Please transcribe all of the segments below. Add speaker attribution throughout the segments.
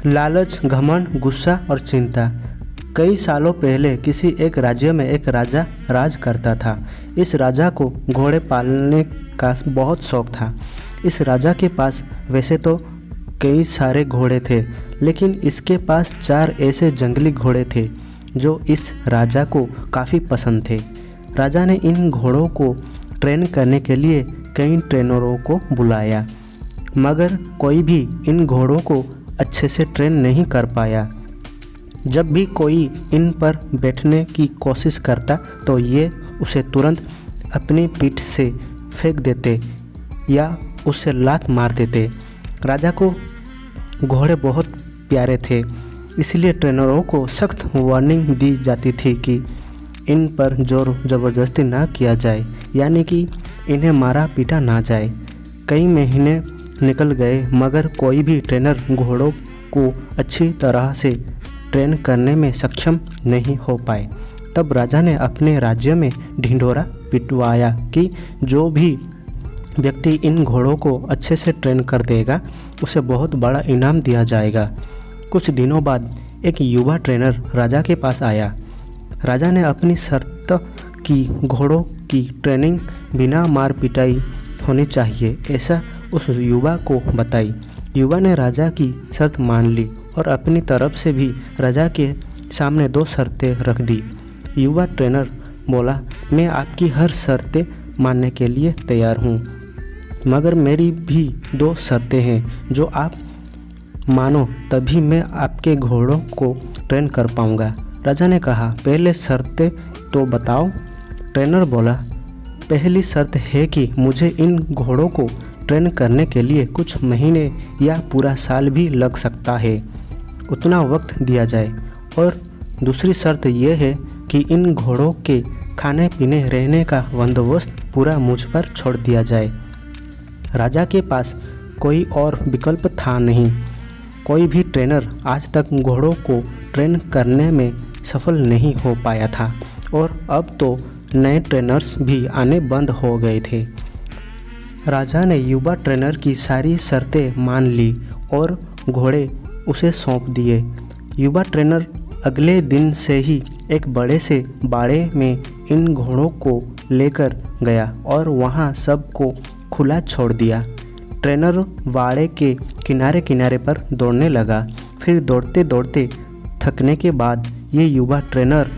Speaker 1: लालच, घमंड, गुस्सा और चिंता। कई सालों पहले किसी एक राज्य में एक राजा राज करता था। इस राजा को घोड़े पालने का बहुत शौक था। इस राजा के पास वैसे तो कई सारे घोड़े थे, लेकिन इसके पास 4 ऐसे जंगली घोड़े थे जो इस राजा को काफ़ी पसंद थे। राजा ने इन घोड़ों को ट्रेन करने के लिए कई ट्रेनरों को बुलाया, मगर कोई भी इन घोड़ों को अच्छे से ट्रेन नहीं कर पाया। जब भी कोई इन पर बैठने की कोशिश करता तो ये उसे तुरंत अपनी पीठ से फेंक देते या उसे लात मार देते। राजा को घोड़े बहुत प्यारे थे, इसलिए ट्रेनरों को सख्त वार्निंग दी जाती थी कि इन पर जोर ज़बरदस्ती ना किया जाए, यानी कि इन्हें मारा पीटा ना जाए। कई महीने निकल गए, मगर कोई भी ट्रेनर घोड़ों को अच्छी तरह से ट्रेन करने में सक्षम नहीं हो पाए। तब राजा ने अपने राज्य में ढिंढोरा पिटवाया कि जो भी व्यक्ति इन घोड़ों को अच्छे से ट्रेन कर देगा उसे बहुत बड़ा इनाम दिया जाएगा। कुछ दिनों बाद एक युवा ट्रेनर राजा के पास आया। राजा ने अपनी शर्त की घोड़ों की ट्रेनिंग बिना मार पिटाई होनी चाहिए, ऐसा उस युवा को बताई। युवा ने राजा की शर्त मान ली और अपनी तरफ से भी राजा के सामने 2 शर्तें रख दी। युवा ट्रेनर बोला, मैं आपकी हर शर्तें मानने के लिए तैयार हूँ, मगर मेरी भी 2 शर्तें हैं जो आप मानो तभी मैं आपके घोड़ों को ट्रेन कर पाऊँगा। राजा ने कहा, पहले शर्तें तो बताओ। ट्रेनर बोला, पहली शर्त है कि मुझे इन घोड़ों को ट्रेन करने के लिए कुछ महीने या पूरा साल भी लग सकता है, उतना वक्त दिया जाए। और दूसरी शर्त यह है कि इन घोड़ों के खाने पीने रहने का बंदोबस्त पूरा मुझ पर छोड़ दिया जाए। राजा के पास कोई और विकल्प था नहीं। कोई भी ट्रेनर आज तक घोड़ों को ट्रेन करने में सफल नहीं हो पाया था, और अब तो नए ट्रेनर्स भी आने बंद हो गए थे। राजा ने युवा ट्रेनर की सारी शर्तें मान ली और घोड़े उसे सौंप दिए। युवा ट्रेनर अगले दिन से ही एक बड़े से बाड़े में इन घोड़ों को लेकर गया और वहां सबको खुला छोड़ दिया। ट्रेनर बाड़े के किनारे किनारे पर दौड़ने लगा। फिर दौड़ते दौड़ते थकने के बाद ये युवा ट्रेनर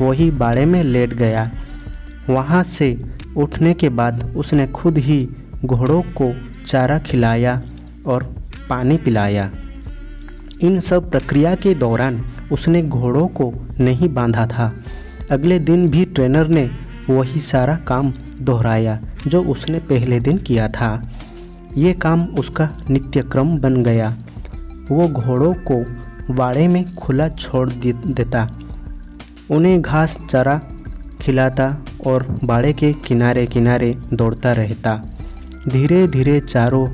Speaker 1: वही बाड़े में लेट गया। वहाँ से उठने के बाद उसने खुद ही घोड़ों को चारा खिलाया और पानी पिलाया। इन सब प्रक्रिया के दौरान उसने घोड़ों को नहीं बांधा था। अगले दिन भी ट्रेनर ने वही सारा काम दोहराया जो उसने पहले दिन किया था। ये काम उसका नित्यक्रम बन गया। वो घोड़ों को बाड़े में खुला छोड़ देता, उन्हें घास चारा खिलाता और बाड़े के किनारे किनारे दौड़ता रहता। धीरे धीरे चारों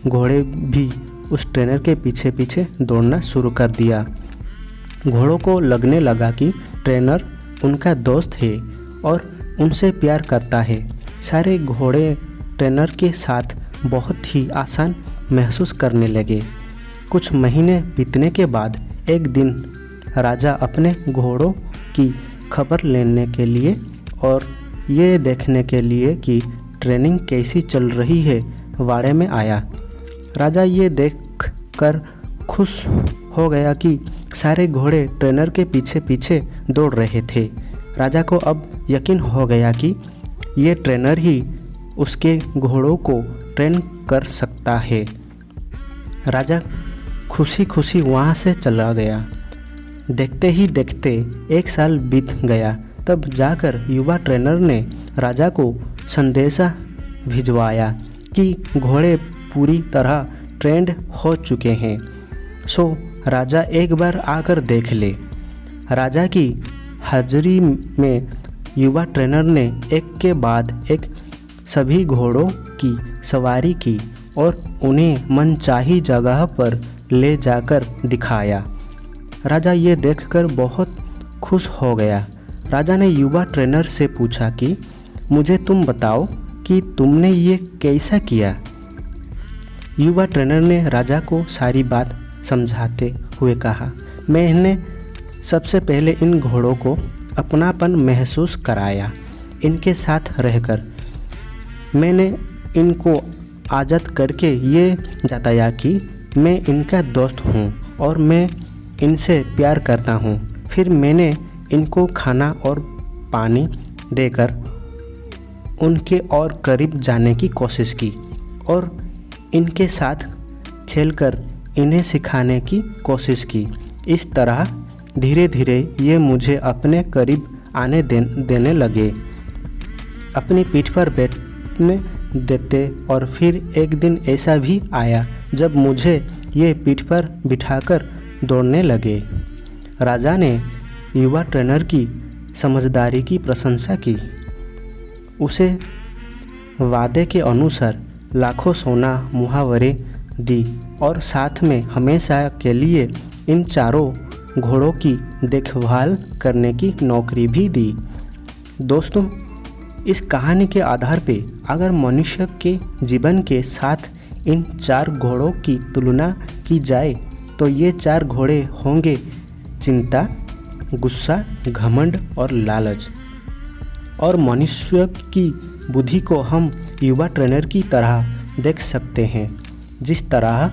Speaker 1: घोड़े भी उस ट्रेनर के पीछे पीछे दौड़ना शुरू कर दिया। घोड़ों को लगने लगा कि ट्रेनर उनका दोस्त है और उनसे प्यार करता है। सारे घोड़े ट्रेनर के साथ बहुत ही आसान महसूस करने लगे। कुछ महीने बीतने के बाद एक दिन राजा अपने घोड़ों की खबर लेने के लिए और ये देखने के लिए कि ट्रेनिंग कैसी चल रही है बाड़े में आया। राजा ये देखकर खुश हो गया कि सारे घोड़े ट्रेनर के पीछे पीछे दौड़ रहे थे। राजा को अब यकीन हो गया कि ये ट्रेनर ही उसके घोड़ों को ट्रेन कर सकता है। राजा खुशी खुशी वहाँ से चला गया। देखते ही देखते 1 साल बीत गया। तब जाकर युवा ट्रेनर ने राजा को संदेशा भिजवाया कि घोड़े पूरी तरह ट्रेंड हो चुके हैं, सो राजा एक बार आकर देख ले। राजा की हाजिरी में युवा ट्रेनर ने एक के बाद एक सभी घोड़ों की सवारी की और उन्हें मनचाही जगह पर ले जाकर दिखाया। राजा ये देखकर बहुत खुश हो गया। राजा ने युवा ट्रेनर से पूछा कि मुझे तुम बताओ कि तुमने ये कैसा किया। युवा ट्रेनर ने राजा को सारी बात समझाते हुए कहा। मैंने सबसे पहले इन घोड़ों को अपनापन महसूस कराया। इनके साथ रहकर मैंने इनको आज़ाद करके ये जताया कि मैं इनका दोस्त हूँ और मैं इनसे प्यार करता हूँ। फिर मैंने इनको खाना और पानी देकर उनके और करीब जाने की कोशिश की और इनके साथ खेलकर इन्हें सिखाने की कोशिश की। इस तरह धीरे धीरे ये मुझे अपने करीब आने देने लगे, अपनी पीठ पर बैठने देते। और फिर एक दिन ऐसा भी आया जब मुझे ये पीठ पर बिठाकर दौड़ने लगे। राजा ने युवा ट्रेनर की समझदारी की प्रशंसा की, उसे वादे के अनुसार लाखों सोना मुहावरे दी और साथ में हमेशा के लिए इन चारों घोड़ों की देखभाल करने की नौकरी भी दी। दोस्तों, इस कहानी के आधार पे अगर मनुष्य के जीवन के साथ इन 4 घोड़ों की तुलना की जाए तो ये 4 घोड़े होंगे चिंता, गुस्सा, घमंड और लालच। और मनुष्य की बुद्धि को हम युवा ट्रेनर की तरह देख सकते हैं। जिस तरह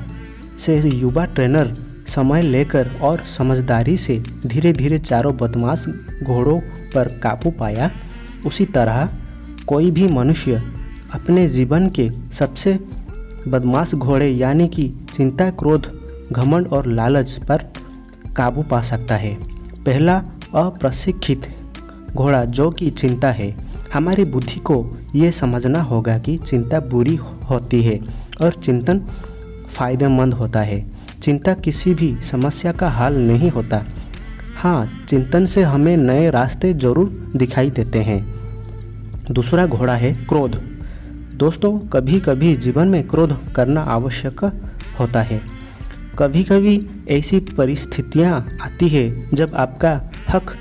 Speaker 1: से युवा ट्रेनर समय लेकर और समझदारी से धीरे धीरे चारों बदमाश घोड़ों पर काबू पाया, उसी तरह कोई भी मनुष्य अपने जीवन के सबसे बदमाश घोड़े यानी कि चिंता, क्रोध, घमंड और लालच पर काबू पा सकता है। पहला अप्रशिक्षित घोड़ा जो कि चिंता है। हमारी बुद्धि को ये समझना होगा कि चिंता बुरी होती है और चिंतन फायदेमंद होता है। चिंता किसी भी समस्या का हल नहीं होता। हाँ, चिंतन से हमें नए रास्ते जरूर दिखाई देते हैं। दूसरा घोड़ा है क्रोध। दोस्तों, कभी कभी जीवन में क्रोध करना आवश्यक होता है। कभी कभी ऐसी परिस्थितियाँ आती है जब आपका हक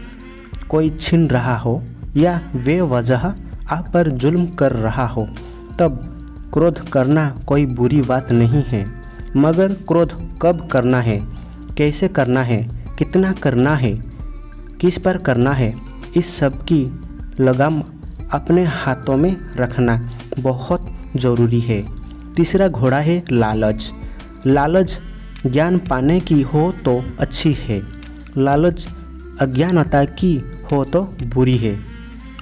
Speaker 1: कोई छीन रहा हो या बेवजह आप पर जुल्म कर रहा हो, तब क्रोध करना कोई बुरी बात नहीं है। मगर क्रोध कब करना है, कैसे करना है, कितना करना है, किस पर करना है, इस सब की लगाम अपने हाथों में रखना बहुत ज़रूरी है। तीसरा घोड़ा है लालच। लालच ज्ञान पाने की हो तो अच्छी है, लालच अज्ञानता की हो तो बुरी है।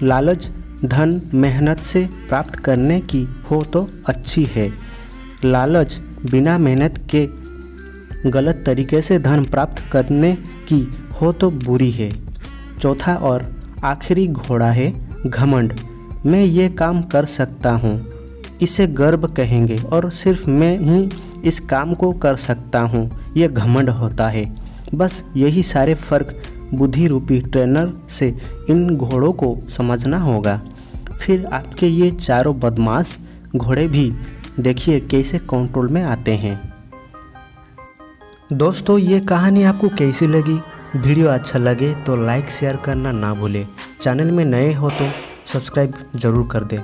Speaker 1: लालच धन मेहनत से प्राप्त करने की हो तो अच्छी है, लालच बिना मेहनत के गलत तरीके से धन प्राप्त करने की हो तो बुरी है। चौथा और आखिरी घोड़ा है घमंड। मैं ये काम कर सकता हूँ, इसे गर्व कहेंगे और सिर्फ मैं ही इस काम को कर सकता हूँ, ये घमंड होता है। बस यही सारे फर्क बुद्धि रूपी ट्रेनर से इन घोड़ों को समझना होगा। फिर आपके ये चारों बदमाश घोड़े भी देखिए कैसे कंट्रोल में आते हैं। दोस्तों, ये कहानी आपको कैसी लगी? वीडियो अच्छा लगे तो लाइक शेयर करना ना भूलें। चैनल में नए हो तो सब्सक्राइब ज़रूर कर दें।